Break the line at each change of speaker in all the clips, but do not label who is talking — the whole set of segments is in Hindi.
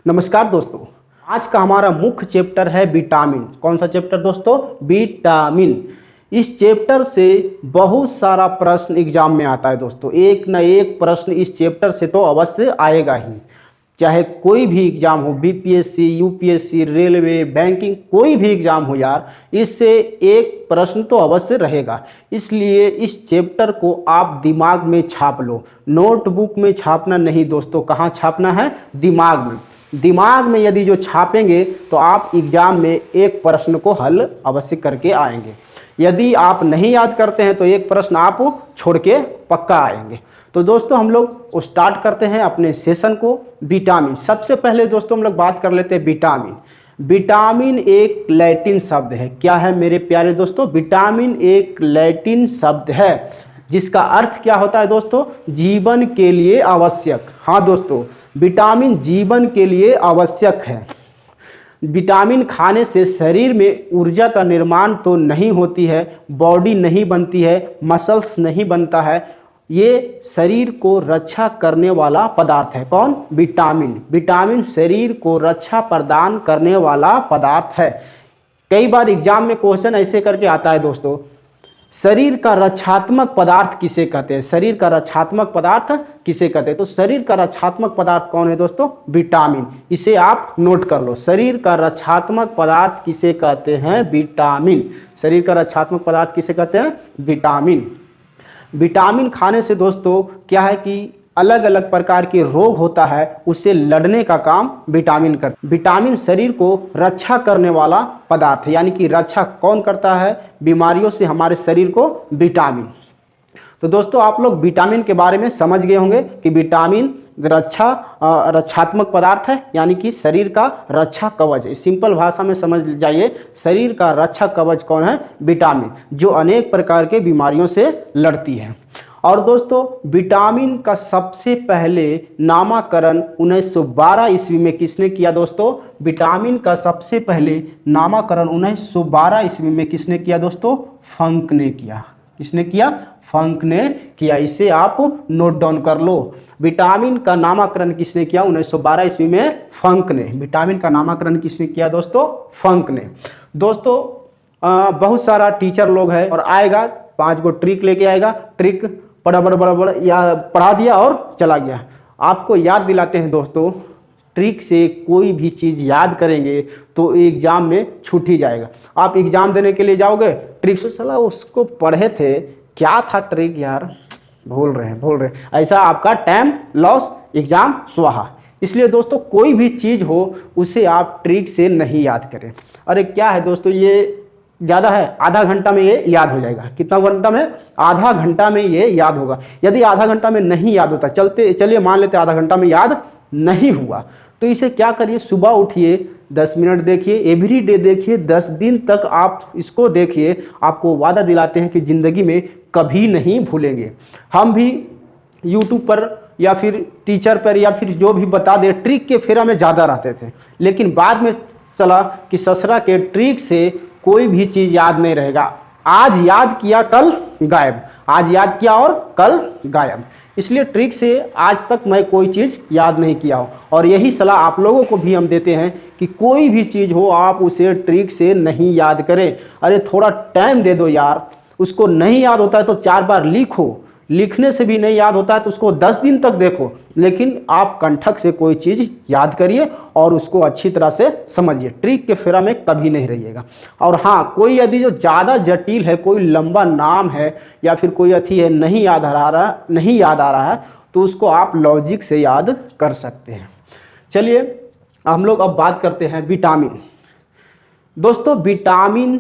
नमस्कार दोस्तों। आज का हमारा मुख्य चैप्टर है विटामिन। कौन सा चैप्टर दोस्तों? विटामिन। इस चैप्टर से बहुत सारा प्रश्न एग्जाम में आता है दोस्तों। एक न एक प्रश्न इस चैप्टर से तो अवश्य आएगा ही, चाहे कोई भी एग्जाम हो, बीपीएससी, यूपीएससी, रेलवे, बैंकिंग, कोई भी एग्जाम हो यार, इससे एक प्रश्न तो अवश्य रहेगा। इसलिए इस चैप्टर को आप दिमाग में छाप लो। नोटबुक में छापना नहीं दोस्तों। कहाँ छापना है? दिमाग में। दिमाग में यदि जो छापेंगे तो आप एग्जाम में एक प्रश्न को हल अवश्य करके आएंगे। यदि आप नहीं याद करते हैं तो एक प्रश्न आप छोड़ के पक्का आएंगे। तो दोस्तों हम लोग स्टार्ट करते हैं अपने सेशन को। विटामिन। सबसे पहले दोस्तों हम लोग बात कर लेते हैं विटामिन। विटामिन एक लैटिन शब्द है। क्या है मेरे प्यारे दोस्तों? विटामिन एक लैटिन शब्द है जिसका अर्थ क्या होता है दोस्तों? जीवन के लिए आवश्यक। हाँ दोस्तों, विटामिन जीवन के लिए आवश्यक है। विटामिन खाने से शरीर में ऊर्जा का निर्माण तो नहीं होती है, बॉडी नहीं बनती है, मसल्स नहीं बनता है। ये शरीर को रक्षा करने वाला पदार्थ है। कौन? विटामिन। विटामिन शरीर को रक्षा प्रदान करने वाला पदार्थ है। कई बार एग्जाम में क्वेश्चन ऐसे करके आता है दोस्तों, शरीर का रक्षात्मक पदार्थ किसे कहते हैं? शरीर का रक्षात्मक पदार्थ किसे कहते हैं? तो शरीर का रक्षात्मक पदार्थ कौन है दोस्तों? विटामिन। इसे आप नोट कर लो। शरीर का रक्षात्मक पदार्थ किसे कहते हैं? विटामिन। शरीर का रक्षात्मक पदार्थ किसे कहते हैं? विटामिन। विटामिन खाने से दोस्तों क्या है कि अलग अलग प्रकार के रोग होता है, उससे लड़ने का काम विटामिन करता है। विटामिन शरीर को रक्षा करने वाला पदार्थ है, यानी कि रक्षा कौन करता है बीमारियों से? हमारे शरीर को विटामिन। तो दोस्तों आप लोग विटामिन के बारे में समझ गए होंगे कि विटामिन रक्षात्मक पदार्थ है, यानी कि शरीर का रक्षा कवच है। सिंपल भाषा में समझ जाइए, शरीर का रक्षा कवच कौन है? विटामिन, जो अनेक प्रकार के बीमारियों से लड़ती है। और दोस्तों विटामिन का सबसे पहले नामकरण 1912 ईस्वी में किसने किया दोस्तों? विटामिन का सबसे पहले नामकरण 1912 ईस्वी में किसने किया दोस्तों? फंक ने किया। किसने किया? फंक ने किया। इसे आप नोट डाउन कर लो। विटामिन का नामकरण किसने किया? 1912 ईस्वी में फंक ने। विटामिन का नामकरण किसने किया दोस्तों? फंक ने। दोस्तों बहुत सारा टीचर लोग है और आएगा 5 गो ट्रिक लेके आएगा। ट्रिक बड़ा या पढ़ा दिया और चला गया। आपको याद दिलाते हैं दोस्तों, ट्रिक से कोई भी चीज़ याद करेंगे तो एग्जाम में छूट ही जाएगा। आप एग्जाम देने के लिए जाओगे, ट्रिक से साला उसको पढ़े थे, क्या था ट्रिक यार, भूल रहे हैं, ऐसा आपका टाइम लॉस, एग्जाम स्वाहा। इसलिए दोस्तों कोई भी चीज़ हो उसे आप ट्रिक से नहीं याद करें। अरे क्या है दोस्तों, ये ज़्यादा है, आधा घंटा में ये याद हो जाएगा। कितना घंटा में? आधा घंटा में ये याद होगा। यदि आधा घंटा में नहीं याद होता, चलिए मान लेते आधा घंटा में याद नहीं हुआ, तो इसे क्या करिए, सुबह उठिए, 10 मिनट देखिए, एवरी डे देखिए, 10 दिन तक आप इसको देखिए। आपको वादा दिलाते हैं कि ज़िंदगी में कभी नहीं भूलेंगे। हम भी यूट्यूब पर या फिर टीचर पर या फिर जो भी बता दे, ट्रिक के फेरा में ज़्यादा रहते थे, लेकिन बाद में चला कि ससुरा के ट्रिक से कोई भी चीज़ याद नहीं रहेगा। आज याद किया कल गायब, आज याद किया और कल गायब। इसलिए ट्रिक से आज तक मैं कोई चीज़ याद नहीं किया हूँ, और यही सलाह आप लोगों को भी हम देते हैं कि कोई भी चीज़ हो आप उसे ट्रिक से नहीं याद करें। अरे थोड़ा टाइम दे दो यार। उसको नहीं याद होता है तो 4 बार लिखो, लिखने से भी नहीं याद होता है तो उसको 10 दिन तक देखो, लेकिन आप कंठक से कोई चीज़ याद करिए और उसको अच्छी तरह से समझिए। ट्रिक के फेरा में कभी नहीं रहिएगा। और हाँ, कोई यदि जो ज़्यादा जटिल है, कोई लंबा नाम है या फिर कोई अथी है, नहीं याद आ रहा है, तो उसको आप लॉजिक से याद कर सकते हैं। चलिए हम लोग अब बात करते हैं विटामिन। दोस्तों विटामिन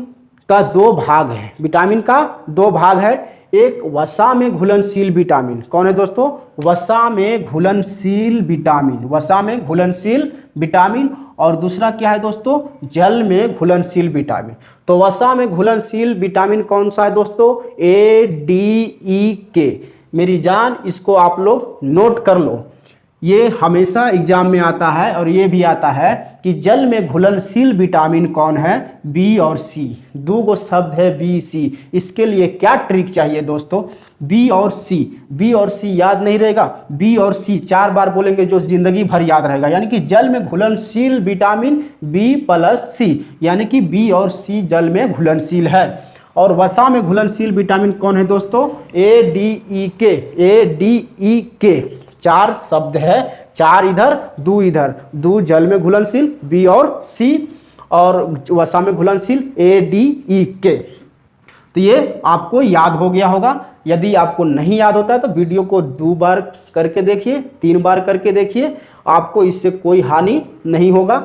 का 2 भाग है। विटामिन का 2 भाग है। एक वसा में घुलनशील विटामिन। कौन है दोस्तों? वसा में घुलनशील विटामिन। वसा में घुलनशील विटामिन। और दूसरा क्या है दोस्तों? जल में घुलनशील विटामिन। तो वसा में घुलनशील विटामिन कौन सा है दोस्तों? ADEK। मेरी जान, इसको आप लोग नोट कर लो। ये हमेशा एग्जाम में आता है और ये भी आता है कि जल में घुलनशील विटामिन कौन है, बी और सी। दो गो शब्द है बी सी, इसके लिए क्या ट्रिक चाहिए दोस्तों, बी और सी। बी और सी याद नहीं रहेगा, बी और सी 4 बार बोलेंगे जो जिंदगी भर याद रहेगा। यानी कि जल में घुलनशील विटामिन बी प्लस सी, यानी कि बी और सी जल में घुलनशील है। और वसा में घुलनशील विटामिन कौन है दोस्तों, ए डी ई के। ए डी ई के 4 शब्द है, 4 इधर 2 इधर, 2 जल में घुलनशील बी और सी, और वसा में घुलनशील ए डी ई के। तो ये आपको याद हो गया होगा। यदि आपको नहीं याद होता है तो वीडियो को 2 बार करके देखिए, 3 बार करके देखिए, आपको इससे कोई हानि नहीं होगा।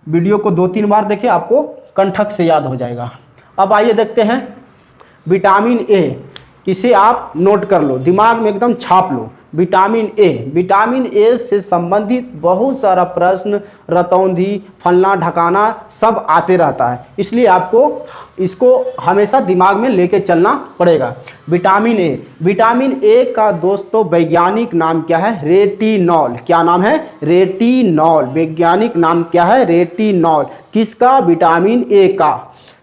वीडियो को 2-3 बार देखिए, आपको कंठक से याद हो जाएगा। अब आइए देखते हैं विटामिन ए, इसे आप नोट कर लो, दिमाग में एकदम छाप लो। विटामिन ए, विटामिन ए से संबंधित बहुत सारा प्रश्न, रतौंधी, फलना ढकाना सब आते रहता है, इसलिए आपको इसको हमेशा दिमाग में लेके चलना पड़ेगा। विटामिन ए, विटामिन ए का दोस्तों वैज्ञानिक नाम क्या है, रेटिनॉल। क्या नाम है, रेटिनॉल। वैज्ञानिक नाम क्या है, रेटिनॉल। किसका, विटामिन ए का।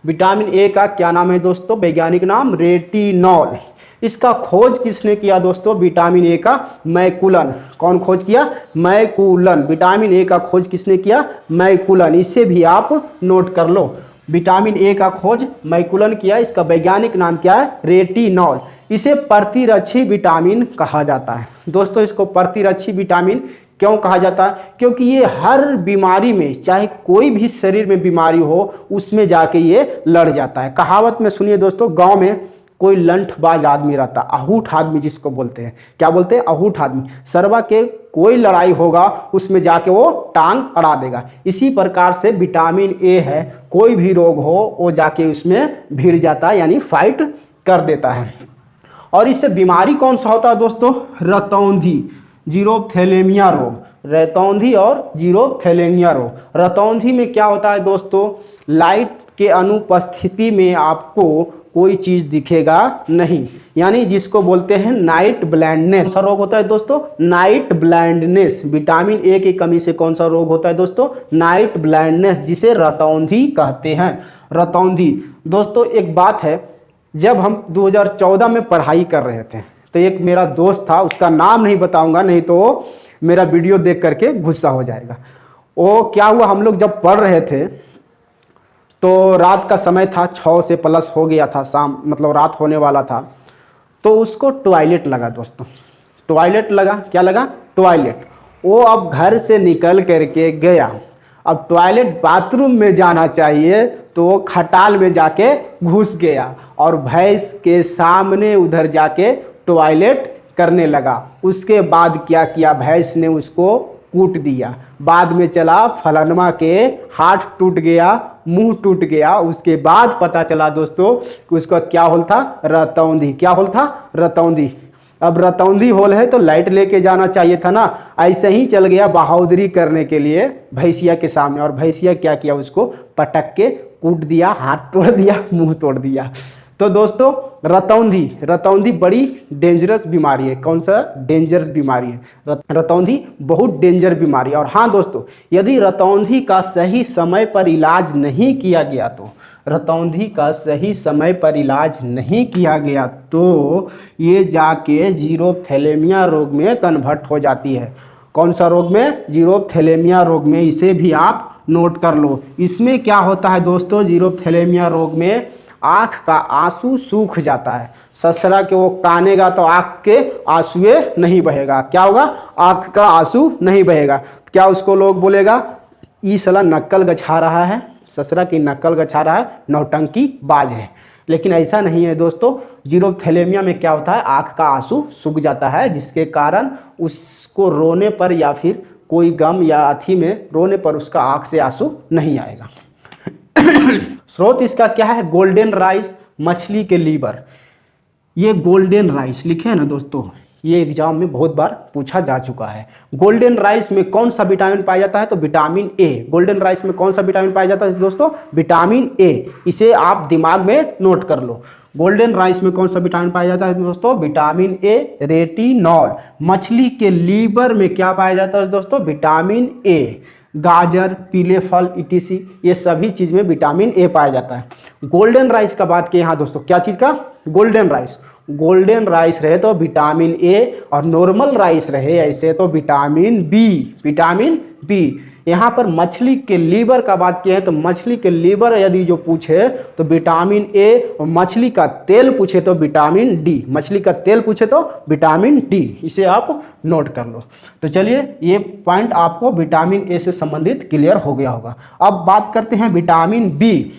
विटामिन ए का क्या नाम है दोस्तों, वैज्ञानिक नाम रेटिनॉल। इसका खोज किसने किया दोस्तों, विटामिन ए का, मैकुलन। कौन खोज किया, मैकुलन। विटामिन ए का खोज किसने किया, मैकुलन। इसे भी आप नोट कर लो, विटामिन ए का खोज मैकुलन किया। इसका वैज्ञानिक नाम क्या है, रेटिनॉल। इसे प्रतिरक्षी विटामिन कहा जाता है दोस्तों। इसको प्रतिरक्षी विटामिन क्यों कहा जाता है, क्योंकि ये हर बीमारी में, चाहे कोई भी शरीर में बीमारी हो, उसमें जाके ये लड़ जाता है। कहावत में सुनिए दोस्तों, गांव में कोई लंठबाज आदमी रहता, आहूठ आदमी जिसको बोलते हैं, क्या बोलते हैं, आहूठ आदमी। सरवा के कोई लड़ाई होगा उसमें जाके वो टांग अड़ा देगा। इसी प्रकार से विटामिन ए है, कोई भी रोग हो वो जाके उसमें भिड़ जाता है, यानी फाइट कर देता है। और इससे बीमारी कौन सा होता है दोस्तों, रतौंधी, जीरोथैलेमिया रोग। रतौंधी और जीरोथैलेमिया रोग। रतौंधी में क्या होता है दोस्तों, लाइट के अनुपस्थिति में आपको कोई चीज दिखेगा नहीं, यानी जिसको बोलते हैं नाइट ब्लाइंडनेस। सा रोग होता है दोस्तों, नाइट ब्लाइंडनेस। विटामिन ए की कमी से कौन सा रोग होता है दोस्तों, नाइट ब्लाइंडनेस, जिसे रतौंधी कहते हैं। रतौंधी दोस्तों, एक बात है, जब हम 2014 में पढ़ाई कर रहे थे तो एक मेरा दोस्त था, उसका नाम नहीं बताऊंगा, नहीं तो मेरा वीडियो देख करके गुस्सा हो जाएगा। वो क्या हुआ, हम लोग जब पढ़ रहे थे तो रात का समय था, 6 से प्लस हो गया था, शाम मतलब रात होने वाला था। तो उसको टॉयलेट लगा दोस्तों, टॉयलेट लगा। क्या लगा, टॉयलेट। वो अब घर से निकल करके गया, अब टॉयलेट बाथरूम में जाना चाहिए तो वो खटाल में जाके घुस गया और भैंस के सामने उधर जाके टॉयलेट करने लगा। उसके बाद क्या किया, भैंस ने उसको कूट दिया। बाद में चला फलनमा के हाथ टूट गया, मुंह टूट गया। उसके बाद पता चला दोस्तों कि उसका क्या होल था, रतौंधी। क्या होल था, रतौंधी। अब रतौंधी होल है तो लाइट लेके जाना चाहिए था ना, ऐसे ही चल गया बहादुरी करने के लिए भैंसिया के सामने, और भैंसिया क्या किया, उसको पटक के कूट दिया, हाथ तोड़ दिया, मुंह तोड़ दिया। तो दोस्तों रतौंधी, रतौंधी बड़ी डेंजरस बीमारी है। कौन सा डेंजरस बीमारी है, रतौंधी बहुत डेंजर बीमारी है। और हाँ दोस्तों, यदि रतौंधी का सही समय पर इलाज नहीं किया गया तो, रतौंधी का सही समय पर इलाज नहीं किया गया तो ये जाके जीरोथैलेमिया रोग में कन्वर्ट हो जाती है। कौन सा रोग में, जीरोथैलेमिया रोग में। इसे भी आप नोट कर लो। इसमें क्या होता है दोस्तों, जीरोथैलेमिया रोग में आँख का आंसू सूख जाता है। ससरा के वो कानेगा तो आँख के आंसुए नहीं बहेगा। क्या होगा, आँख का आंसू नहीं बहेगा। क्या उसको लोग बोलेगा, ई साला नक्कल गछा रहा है, ससरा की नक्कल गछा रहा है, नौटंकी बाज है। लेकिन ऐसा नहीं है दोस्तों। जीरोथैलेमिया में क्या होता है, आँख का आंसू सूख जाता है, जिसके कारण उसको रोने पर या फिर कोई गम या अथी में रोने पर उसका आँख से आंसू नहीं आएगा। स्रोत इसका क्या है, गोल्डन राइस, मछली के लीवर। ये गोल्डन राइस लिखे हैं ना दोस्तों, ये एग्जाम में बहुत बार पूछा जा चुका है। गोल्डन राइस में कौन सा विटामिन पाया जाता है, तो विटामिन ए। गोल्डन राइस में कौन सा विटामिन पाया जाता है दोस्तों, विटामिन ए। इसे आप दिमाग में नोट कर लो। गोल्डन राइस में कौन सा विटामिन पाया जाता है दोस्तों? Vitamin A, retinol. मछली के लीवर में क्या पाया जाता है दोस्तों? Vitamin A. गाजर, पीले फल, इटीसी, ये सभी चीज में विटामिन ए पाया जाता है। गोल्डन राइस का बात किए, हाँ दोस्तों, क्या चीज का? Golden rice. गोल्डन राइस रहे तो विटामिन ए, और नॉर्मल राइस रहे ऐसे तो विटामिन बी। Vitamin B. यहाँ पर मछली के लीवर का बात किया है तो मछली के लीवर यदि जो पूछे तो विटामिन ए, और मछली का तेल पूछे तो विटामिन डी। मछली का तेल पूछे तो विटामिन डी। इसे आप नोट कर लो। तो चलिए, ये पॉइंट आपको विटामिन ए से संबंधित क्लियर हो गया होगा। अब बात करते हैं vitamin B.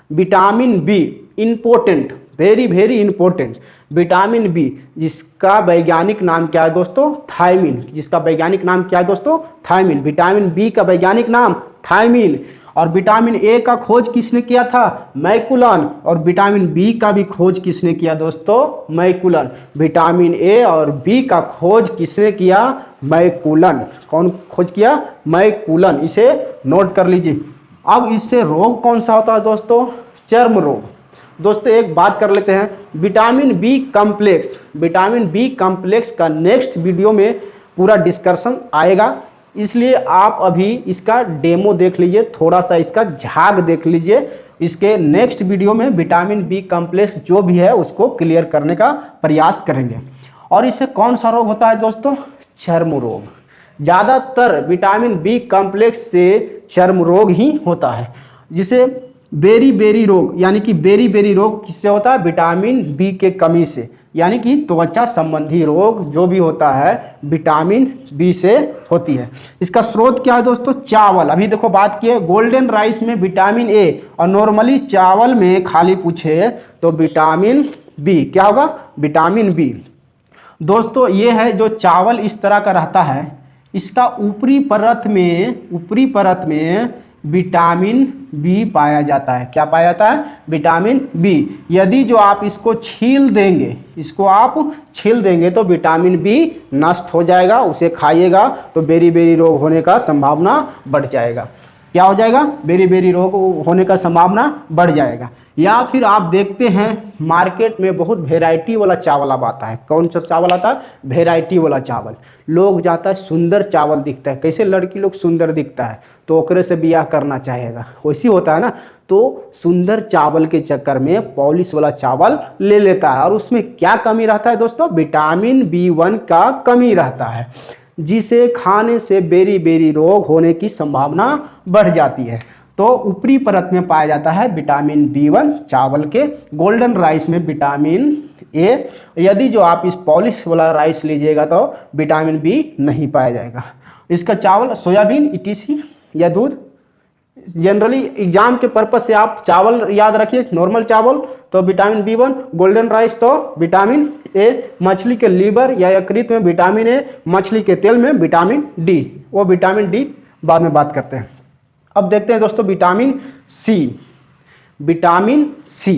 Vitamin B important, very very important. Vitamin B जिसका वैज्ञानिक नाम क्या है दोस्तों? थायमिन। जिसका वैज्ञानिक नाम क्या है दोस्तों? थायमिन। विटामिन बी का वैज्ञानिक नाम थायमिन। और विटामिन ए का खोज किसने किया था? मैकुलन। और विटामिन बी का भी खोज किसने किया दोस्तों? मैकुलन। विटामिन ए और बी का खोज किसने किया? मैकुलन। कौन खोज किया? मैकुलन। इसे नोट कर लीजिए। अब इससे रोग कौन सा होता है दोस्तों? चर्म रोग। दोस्तों एक बात कर लेते हैं, vitamin B complex. Vitamin B complex का नेक्स्ट वीडियो में पूरा डिस्कशन आएगा, इसलिए आप अभी इसका डेमो देख लीजिए, थोड़ा सा इसका झाग देख लीजिए। इसके नेक्स्ट वीडियो में विटामिन बी कॉम्प्लेक्स जो भी है उसको क्लियर करने का प्रयास करेंगे। और इससे कौन सा रोग होता है दोस्तों? चर्म रोग। ज़्यादातर विटामिन बी कॉम्प्लेक्स से चर्म रोग ही होता है, जिसे बेरी बेरी रोग, यानी कि बेरी बेरी रोग किससे होता है? विटामिन बी के कमी से। यानी कि त्वचा संबंधी रोग जो भी होता है विटामिन बी से होती है। इसका स्रोत क्या है दोस्तों? चावल। अभी देखो बात की है गोल्डन राइस में विटामिन ए, और नॉर्मली चावल में खाली पूछे तो विटामिन बी। क्या होगा? Vitamin B. दोस्तों ये है जो चावल इस तरह का रहता है, इसका ऊपरी परत में विटामिन बी पाया जाता है। क्या पाया जाता है? Vitamin B. यदि जो आप इसको छील देंगे तो विटामिन बी नष्ट हो जाएगा। उसे खाइएगा तो बेरी बेरी रोग होने का संभावना बढ़ जाएगा। क्या हो जाएगा? बेरी बेरी रोग होने का संभावना बढ़ जाएगा। या फिर आप देखते हैं मार्केट में बहुत वेराइटी वाला चावल अब आता है। कौन सा चावल आता है? वेराइटी वाला चावल। लोग जाता है, सुंदर चावल दिखता है, कैसे लड़की लोग सुंदर दिखता है तो ओकरे से बियाह करना चाहेगा, वैसी होता है ना। तो सुंदर चावल के चक्कर में पॉलिश वाला चावल ले लेता है, और उसमें क्या कमी रहता है दोस्तों? विटामिन बी1 का कमी रहता है, जिसे खाने से बेरी बेरी रोग होने की संभावना बढ़ जाती है। तो ऊपरी परत में पाया जाता है विटामिन बी1 चावल के। गोल्डन राइस में विटामिन ए। यदि जो आप इस पॉलिश वाला राइस लीजिएगा तो विटामिन बी नहीं पाया जाएगा। इसका चावल सोयाबीन, इटीसी या दूध। जनरली एग्जाम के पर्पज से आप चावल याद रखिए, नॉर्मल चावल तो विटामिन बी1, गोल्डन राइस तो विटामिन ए, मछली के लीवर या यकृत में विटामिन ए, मछली के तेल में विटामिन डी। वो विटामिन डी बाद में बात करते हैं। अब देखते हैं दोस्तों vitamin C. Vitamin C.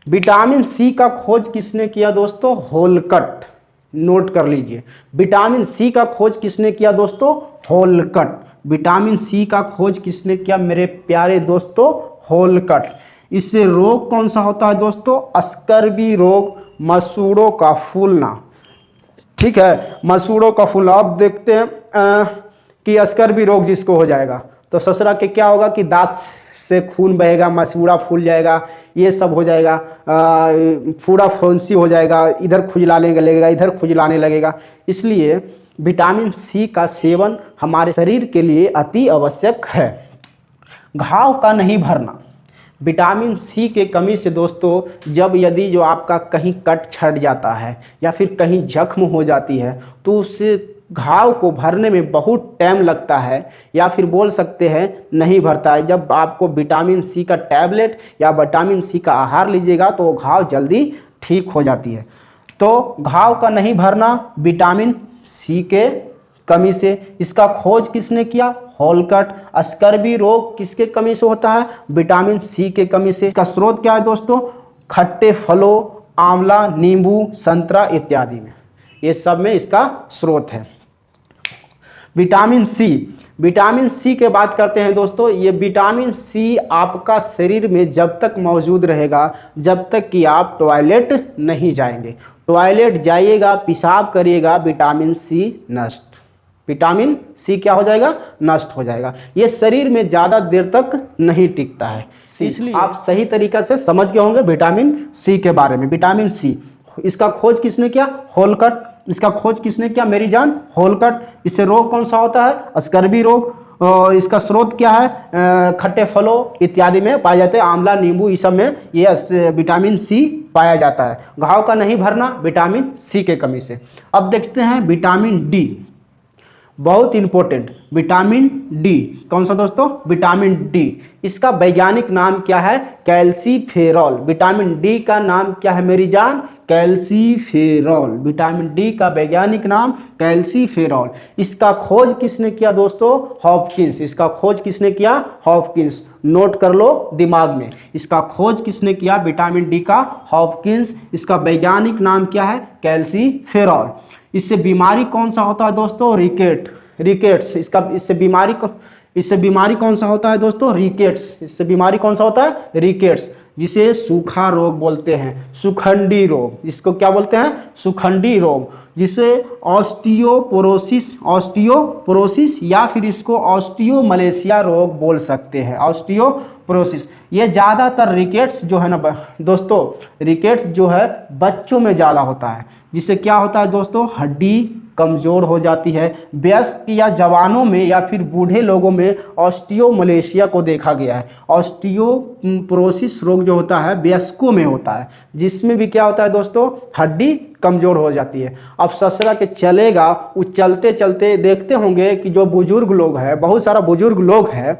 Vitamin C का खोज किसने किया दोस्तों? होलकट। नोट कर लीजिए, विटामिन सी का खोज किसने किया दोस्तों? होलकट। विटामिन सी का खोज किसने किया मेरे प्यारे दोस्तों? होलकट। इससे रोग कौन सा होता है दोस्तों? स्कर्वी रोग, मसूड़ों का फूलना। ठीक है, मसूड़ों का फूलना। अब देखते हैं कि स्कर्वी रोग जिसको हो जाएगा तो ससुरा के क्या होगा कि दांत से खून बहेगा, मसूड़ा फूल जाएगा, ये सब हो जाएगा, फूड़ा फुंसी हो जाएगा, इधर खुजलाने लगेगा, इधर खुजलाने लगेगा। इसलिए विटामिन सी का सेवन हमारे शरीर के लिए अति आवश्यक है। घाव का नहीं भरना। विटामिन सी के कमी से दोस्तों जब यदि जो आपका कहीं कट छट जाता है या फिर कहीं जख्म हो जाती है तो उससे घाव को भरने में बहुत टाइम लगता है, या फिर बोल सकते हैं नहीं भरता है। जब आपको विटामिन सी का टैबलेट या विटामिन सी का आहार लीजिएगा तो वो घाव जल्दी ठीक हो जाती है। तो घाव का नहीं भरना विटामिन सी के कमी से। इसका खोज किसने किया? होलकट। स्कर्वी रोग किसके कमी से होता है? विटामिन सी के कमी से। इसका स्रोत क्या है दोस्तों? खट्टे फलों, आंवला, नींबू, संतरा इत्यादि में, ये सब में इसका स्रोत है। विटामिन सी, विटामिन सी के बात करते हैं दोस्तों। ये विटामिन सी आपका शरीर में जब तक मौजूद रहेगा जब तक कि आप टॉयलेट नहीं जाएंगे। टॉयलेट जाइएगा, पेशाब करिएगा, विटामिन सी नष्ट, विटामिन सी क्या हो जाएगा, नष्ट हो जाएगा। ये शरीर में ज़्यादा देर तक नहीं टिकता है, इसलिए आप सही तरीका से समझ गए होंगे विटामिन सी के बारे में। विटामिन सी, इसका खोज किसने किया, होलकट। इसका खोज किसने किया, मेरी जान, होलकट। इससे रोग कौन सा होता है, स्कर्वी रोग। इसका स्रोत क्या है, खट्टे फलों इत्यादि में पाए जाते हैं, आंवला, नींबू, इस सब में ये विटामिन सी पाया जाता है। घाव का नहीं भरना विटामिन सी के कमी से। अब देखते हैं विटामिन डी, बहुत इंपॉर्टेंट, विटामिन डी। कौन सा दोस्तों, विटामिन डी। इसका वैज्ञानिक नाम क्या है, कैल्सीफेरॉल। विटामिन डी का नाम क्या है मेरी जान, कैल्सीफेरॉल। विटामिन डी का वैज्ञानिक नाम कैल्सीफेरॉल। इसका खोज किसने किया दोस्तों, हॉपकिंस। इसका खोज किसने किया, हॉपकिंस। नोट कर लो दिमाग में, इसका खोज किसने किया, विटामिन डी का, हॉपकिंस। इसका वैज्ञानिक नाम क्या है, कैल्सीफेरॉल। इससे बीमारी कौन सा होता है दोस्तों, रिकेट्स। इससे बीमारी कौन सा होता है दोस्तों, रिकेट्स। इससे बीमारी कौन सा होता है, रिकेट्स, जिसे सूखा रोग बोलते हैं, सुखंडी रोग। इसको क्या बोलते हैं, सुखंडी रोग, जिसे ऑस्टियोपोरोसिस या फिर इसको ऑस्टियोमलेशिया रोग बोल सकते हैं, ऑस्टियोपोरोसिस। ये ज़्यादातर रिकेट्स जो है ना दोस्तों, रिकेट्स जो है बच्चों में ज़्यादा होता है, जिससे क्या होता है दोस्तों, हड्डी कमज़ोर हो जाती है। वयस्क या जवानों में या फिर बूढ़े लोगों में ऑस्टियोमलेशिया को देखा गया है। ऑस्टियोपोरोसिस रोग जो होता है वयस्कों में होता है, जिसमें भी क्या होता है दोस्तों, हड्डी कमज़ोर हो जाती है। अब ससुरा के चलेगा, वो चलते चलते देखते होंगे कि जो बुजुर्ग लोग हैं, बहुत सारा बुजुर्ग लोग हैं,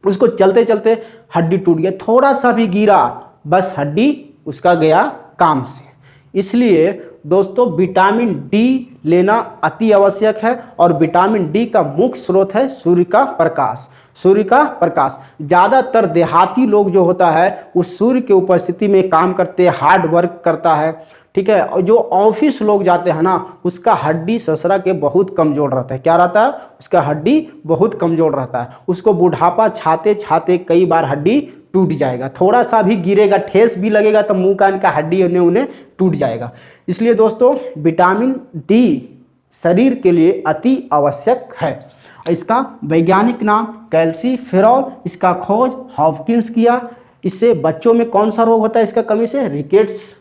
उसको चलते चलते हड्डी टूट गया, थोड़ा सा भी गिरा बस हड्डी उसका गया काम से। इसलिए दोस्तों विटामिन डी लेना अति आवश्यक है। और विटामिन डी का मुख्य स्रोत है सूर्य का प्रकाश। सूर्य का प्रकाश, ज़्यादातर देहाती लोग जो होता है वो सूर्य की उपस्थिति में काम करते हैं, हार्ड वर्क करता है, ठीक है। और जो ऑफिस लोग जाते हैं ना, उसका हड्डी ससुरा के बहुत कमजोर रहता है। क्या रहता है, उसका हड्डी बहुत कमजोर रहता है। उसको बुढ़ापा छाते छाते कई बार हड्डी टूट जाएगा, थोड़ा सा भी गिरेगा, ठेस भी लगेगा तो मुंह कान का हड्डी उन्हें टूट जाएगा। इसलिए दोस्तों विटामिन डी शरीर के लिए अति आवश्यक है। इसका वैज्ञानिक नाम कैल्सीफेरॉल। इसका खोज हॉपकिंस किया। इससे बच्चों में कौन सा रोग होता है इसका कमी से, रिकेट्स।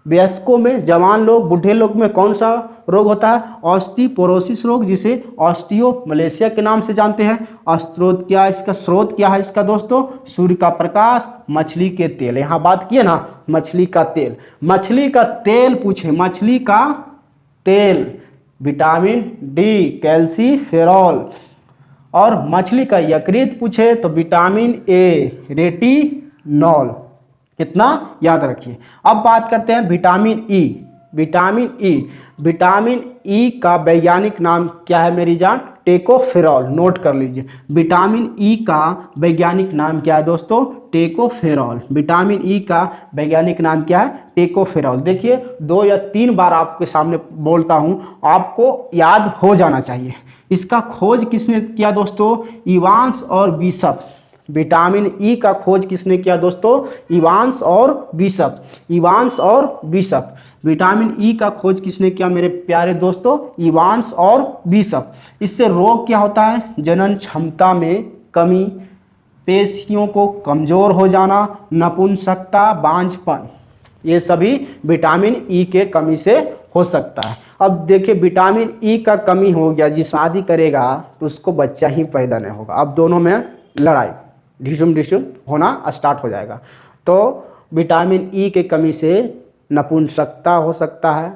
वयस्कों में, जवान लोग, बूढ़े लोग में कौन सा रोग होता है, ऑस्टियोपोरोसिस रोग, जिसे ऑस्टियोमलेशिया के नाम से जानते हैं। स्रोत क्या है इसका, स्रोत क्या है इसका दोस्तों, सूर्य का प्रकाश, मछली के तेल। यहाँ बात किए ना, मछली का तेल। मछली का तेल पूछे, मछली का तेल, विटामिन डी, कैल्सीफेरॉल। और मछली का यकृत पूछे तो विटामिन ए, रेटिनॉल। कितना याद रखिए। अब बात करते हैं vitamin E. Vitamin E, vitamin E का वैज्ञानिक नाम क्या है मेरी जान, टेकोफेरॉल। नोट कर लीजिए, विटामिन ई का वैज्ञानिक नाम क्या है दोस्तों, टेकोफेरॉल। विटामिन ई का वैज्ञानिक नाम क्या है, टेकोफेरॉल। देखिए 2 या 3 बार आपके सामने बोलता हूं, आपको याद हो जाना चाहिए। इसका खोज किसने किया दोस्तों, इवांस और बिशप। विटामिन ई का खोज किसने किया दोस्तों, इवांस और बिशप। इवांस और बिशप। विटामिन ई का खोज किसने किया मेरे प्यारे दोस्तों, इवांस और बिशप। इससे रोग क्या होता है, जनन क्षमता में कमी, पेशियों को कमजोर हो जाना, नपुंसकता, बांझपन, ये सभी विटामिन ई के कमी से हो सकता है। अब देखिए विटामिन ई का कमी हो गया, जिस शादी करेगा तो उसको बच्चा ही पैदा नहीं होगा। अब दोनों में लड़ाई, ढिसुम ढिसुम होना स्टार्ट हो जाएगा। तो विटामिन ई के कमी से नपुंसकता हो सकता है।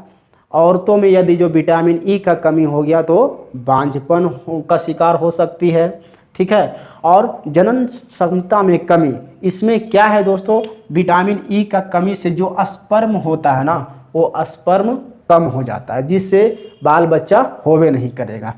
औरतों में यदि जो विटामिन ई का कमी हो गया तो बांझपन का शिकार हो सकती है, ठीक है। और जनन क्षमता में कमी, इसमें क्या है दोस्तों, विटामिन ई का कमी से जो स्पर्म होता है ना, वो स्पर्म कम हो जाता है, जिससे बाल बच्चा होवे नहीं करेगा।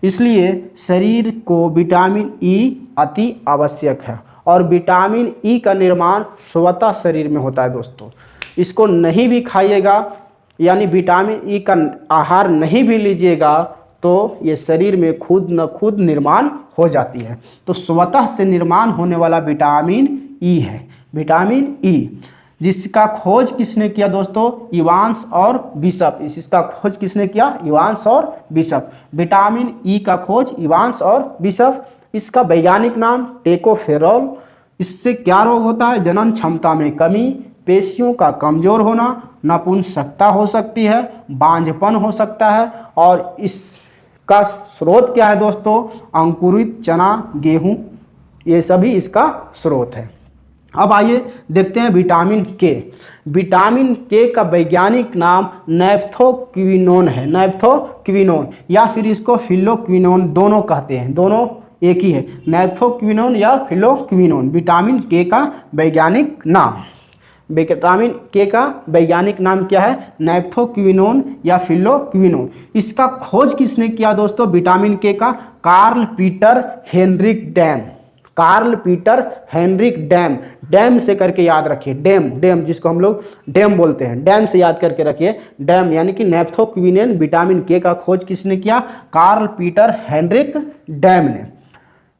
इसलिए शरीर को विटामिन ई अति आवश्यक है। और विटामिन ई का निर्माण स्वतः शरीर में होता है दोस्तों। इसको नहीं भी खाइएगा, यानी विटामिन ई का आहार नहीं भी लीजिएगा तो ये शरीर में खुद न खुद निर्माण हो जाती है। तो स्वतः से निर्माण होने वाला विटामिन ई है, विटामिन ई, जिसका खोज किसने किया दोस्तों? इवांस और बिशप। इसका खोज किसने किया? इवांस और बिशप। विटामिन ई का खोज इवांस और बिशप। इसका वैज्ञानिक नाम टेकोफेरॉल। इससे क्या रोग होता है? जनन क्षमता में कमी, पेशियों का कमजोर होना, नपुंसकता हो सकती है, बांझपन हो सकता है। और इसका स्रोत क्या है दोस्तों? अंकुरित चना, गेहूं, ये सभी इसका स्रोत है। अब आइए देखते हैं विटामिन के। विटामिन के का वैज्ञानिक नाम नैप्थोक्विनोन है, नैप्थोक्विनोन, या फिर इसको फिलोक्विनोन दोनों कहते हैं, दोनों एक ही है, नैप्थोक्विनोन या फिलोक्विनोन। विटामिन के का वैज्ञानिक नाम, विटामिन के का वैज्ञानिक नाम क्या है? नैप्थोक्विनोन या फिलोक्विनोन। इसका खोज किसने किया दोस्तों? विटामिन के का Carl Peter Henrik Dam, Carl Peter Henrik Dam, Dam से करके याद रखिए, डैम, डैम जिसको हम लोग डैम बोलते हैं, डैम से याद करके रखिए, डैम यानी कि नैप्थोक्विनोन विटामिन के का खोज किसने किया? कार्ल पीटर हेनरिक डैम ने।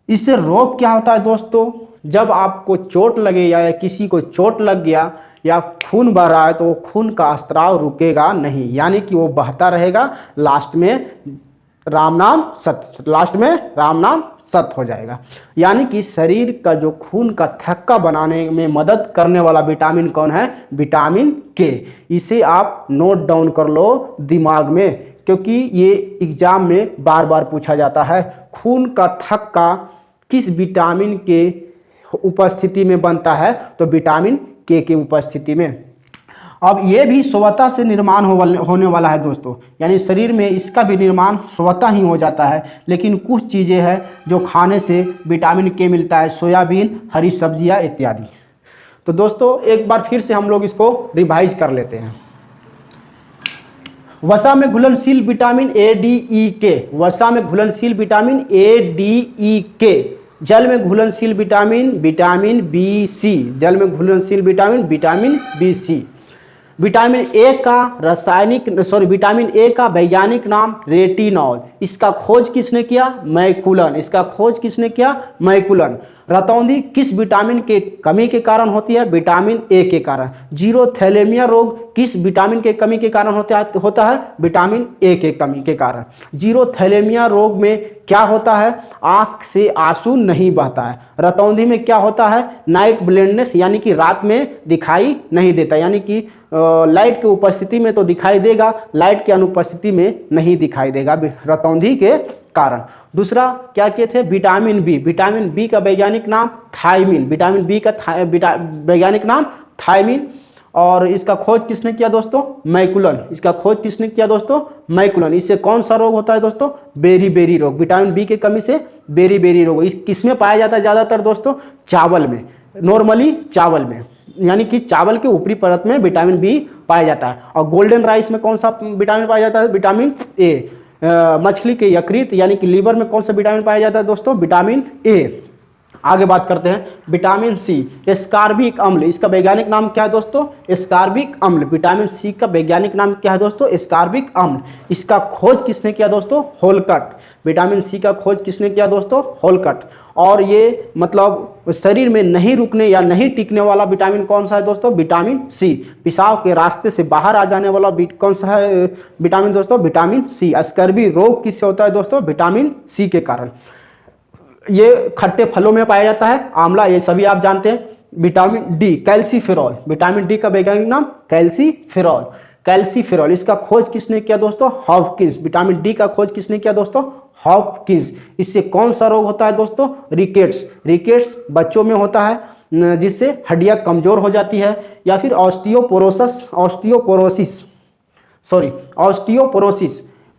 इससे रोग क्या होता है दोस्तों? जब आपको चोट लगे या किसी को चोट लग गया या खून बह रहा है तो वो खून का स्त्राव रुकेगा नहीं, यानी कि वो बहता रहेगा, लास्ट में राम नाम सत्य, लास्ट में राम नाम सत्य हो जाएगा। यानी कि शरीर का जो खून का थक्का बनाने में मदद करने वाला विटामिन कौन है? विटामिन के। इसे आप नोट डाउन कर लो दिमाग में, क्योंकि ये एग्जाम में बार बार पूछा जाता है। खून का थक्का किस विटामिन के उपस्थिति में बनता है? तो विटामिन के उपस्थिति में। अब ये भी स्वतः से निर्माण होने वाला है दोस्तों, यानी शरीर में इसका भी निर्माण स्वतः ही हो जाता है। लेकिन कुछ चीज़ें हैं जो खाने से विटामिन के मिलता है, सोयाबीन, हरी सब्जियां इत्यादि। तो दोस्तों एक बार फिर से हम लोग इसको रिवाइज कर लेते हैं। वसा में घुलनशील विटामिन ए, डी, ई, के, वसा में घुलनशील विटामिन ए, डी, ई, के। जल में घुलनशील विटामिन विटामिन बी, सी, जल में घुलनशील vitamin B, C. Vitamin A का विटामिन ए का वैज्ञानिक नाम रेटिनॉल। इसका खोज किसने किया? मैकुलन। इसका खोज किसने किया? मैकुलन। रतौंधी किस विटामिन के कमी के कारण होती है? विटामिन ए के कारण। जीरो थैलेमिया रोग किस विटामिन के कमी के कारण होता है? विटामिन ए के कमी के कारण। जीरो थैलेमिया रोग में क्या होता है? आंख से आंसू नहीं बहता है। रतौंधी में क्या होता है? नाइट ब्लाइंडनेस, यानी कि रात में दिखाई नहीं देता, यानी कि लाइट की उपस्थिति में तो दिखाई देगा, लाइट की अनुपस्थिति में नहीं दिखाई देगा रतौंधी के कारण। दूसरा क्या किए थे? Vitamin B. विटामिन बी का वैज्ञानिक नाम थायमिन। विटामिन बी का वैज्ञानिक नाम थायमिन। और इसका खोज किसने किया दोस्तों? मैकुलन। इसका खोज किसने किया दोस्तों? मैकुलन। इससे कौन सा रोग होता है दोस्तों? बेरी रोग। विटामिन बी की कमी से बेरी रोग। इस किसमें पाया जाता है ज़्यादातर दोस्तों? चावल में, नॉर्मली चावल में, यानी कि चावल के ऊपरी परत में विटामिन बी पाया जाता है। और गोल्डन राइस में कौन सा विटामिन पाया जाता है? Vitamin A. मछली के यकृत यानी कि लीवर में कौन सा विटामिन पाया जाता है दोस्तों? Vitamin A. आगे बात करते हैं विटामिन सी, एस्कॉर्बिक अम्ल। इसका वैज्ञानिक नाम क्या है दोस्तों? एस्कॉर्बिक अम्ल। विटामिन सी का वैज्ञानिक नाम क्या है दोस्तों? एस्कॉर्बिक अम्ल। इसका खोज किसने किया दोस्तों? होलकट। विटामिन सी का खोज किसने किया दोस्तों? होलकट। और ये मतलब शरीर में नहीं रुकने या नहीं टिकने वाला विटामिन कौन सा है दोस्तों? Vitamin C. पेशाब के रास्ते से बाहर आ जाने वाला कौन सा है विटामिन दोस्तों? विटामिन सी। स्कर्वी रोग किससे होता है दोस्तों? विटामिन सी के कारण। ये खट्टे फलों में पाया जाता है, आंवला, ये सभी आप जानते हैं। Vitamin D, calciferol. Vitamin D का वैज्ञानिक नाम कैल्सीफेरॉल। कैल्सीफेरॉल। इसका खोज किसने किया दोस्तों? हॉपकिंस। विटामिन डी का खोज किसने किया दोस्तों? हॉपकिंस। इससे कौन सा रोग होता है दोस्तों? रिकेट्स। रिकेट्स बच्चों में होता है, जिससे हड्डियां कमजोर हो जाती है। या फिर ऑस्टियोपोरोसिस।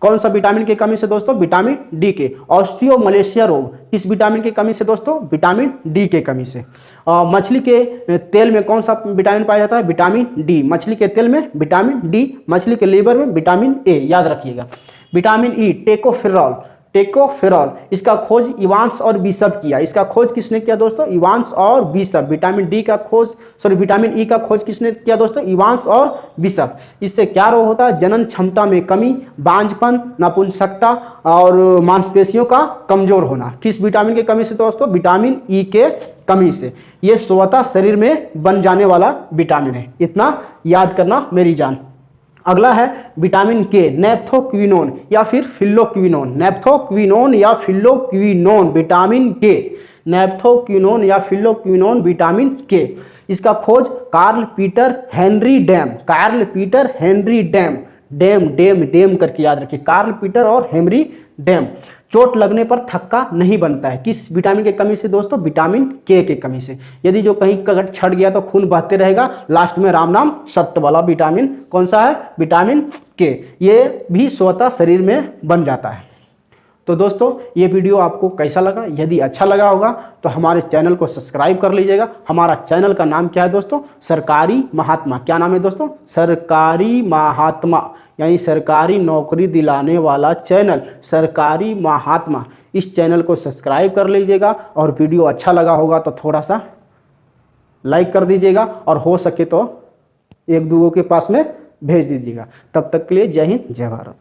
कौन सा विटामिन की कमी से दोस्तों? विटामिन डी के। ऑस्टियोमलेशिया रोग किस विटामिन की कमी से दोस्तों? विटामिन डी के कमी से। मछली के तेल में कौन सा विटामिन पाया जाता है? Vitamin D. मछली के तेल में विटामिन डी, मछली के लीवर में विटामिन ए, याद रखिएगा। Vitamin E, tocopherol. टेकोफेरॉल, इसका खोज इवांस और बिशप किया। इसका खोज किसने किया दोस्तों? इवांस और बिशप। विटामिन डी का खोज, विटामिन ई का खोज किसने किया दोस्तों? इवांस और बिशप। इससे क्या रोग होता है? जनन क्षमता में कमी, बांझपन, नपुंसकता और मांसपेशियों का कमजोर होना। किस विटामिन की कमी से दोस्तों? विटामिन ई के कमी से। यह स्वतः शरीर में बन जाने वाला विटामिन है, इतना याद करना मेरी जान। अगला है विटामिन के, नेप्थोक्विनोन या फिर फिल्लोक्विनोन। नेप्थोक्विनोन या फिल्लोक्विनोन विटामिन के, नेप्थोक्विनोन या फिल्लोक्विनोन विटामिन के। इसका खोज Carl Peter Henry Dam, Carl Peter Henry Dam, Dam Dam Dam करके याद रखिए, कार्ल पीटर और हेनरी डैम। चोट लगने पर थक्का नहीं बनता है, किस विटामिन की कमी से दोस्तों? विटामिन के की कमी से। यदि जो कहीं कगट छट गया तो खून बहते रहेगा, लास्ट में राम नाम सत्य वाला विटामिन कौन सा है? विटामिन के। ये भी स्वतः शरीर में बन जाता है। तो दोस्तों ये वीडियो आपको कैसा लगा? यदि अच्छा लगा होगा तो हमारे चैनल को सब्सक्राइब कर लीजिएगा। हमारा चैनल का नाम क्या है दोस्तों? सरकारी महात्मा। क्या नाम है दोस्तों? सरकारी महात्मा, यानी सरकारी नौकरी दिलाने वाला चैनल, सरकारी महात्मा। इस चैनल को सब्सक्राइब कर लीजिएगा और वीडियो अच्छा लगा होगा तो थोड़ा सा लाइक कर दीजिएगा और हो सके तो एक दूगों के पास में भेज दीजिएगा। तब तक के लिए जय हिंद, जय भारत।